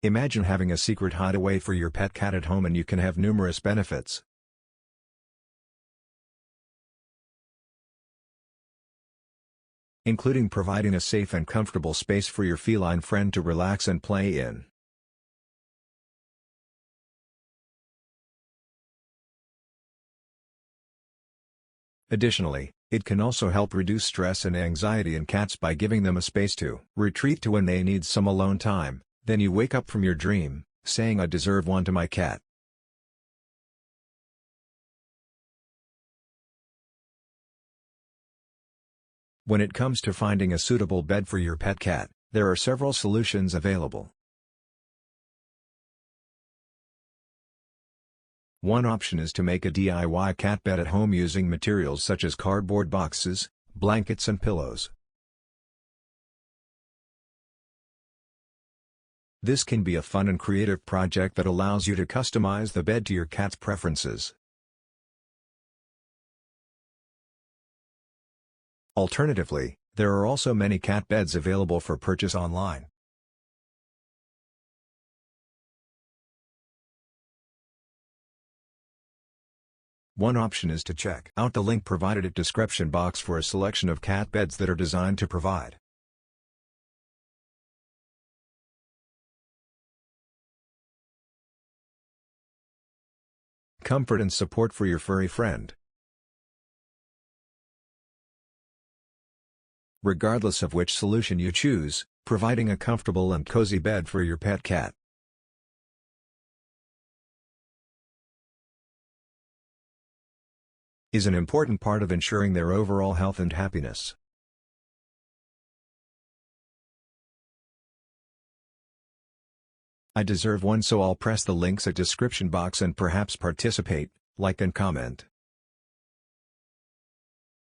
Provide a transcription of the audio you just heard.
Imagine having a secret hideaway for your pet cat at home, and you can have numerous benefits. Including providing a safe and comfortable space for your feline friend to relax and play in. Additionally, it can also help reduce stress and anxiety in cats by giving them a space to retreat to when they need some alone time. Then you wake up from your dream, saying, "I deserve one to my cat." When it comes to finding a suitable bed for your pet cat, there are several solutions available. One option is to make a DIY cat bed at home using materials such as cardboard boxes, blankets and pillows. This can be a fun and creative project that allows you to customize the bed to your cat's preferences. Alternatively, there are also many cat beds available for purchase online. One option is to check out the link provided at description box for a selection of cat beds that are designed to provide comfort and support for your furry friend. Regardless of which solution you choose, providing a comfortable and cozy bed for your pet cat is an important part of ensuring their overall health and happiness. I deserve one, so I'll press the links at description box and perhaps participate, like and comment.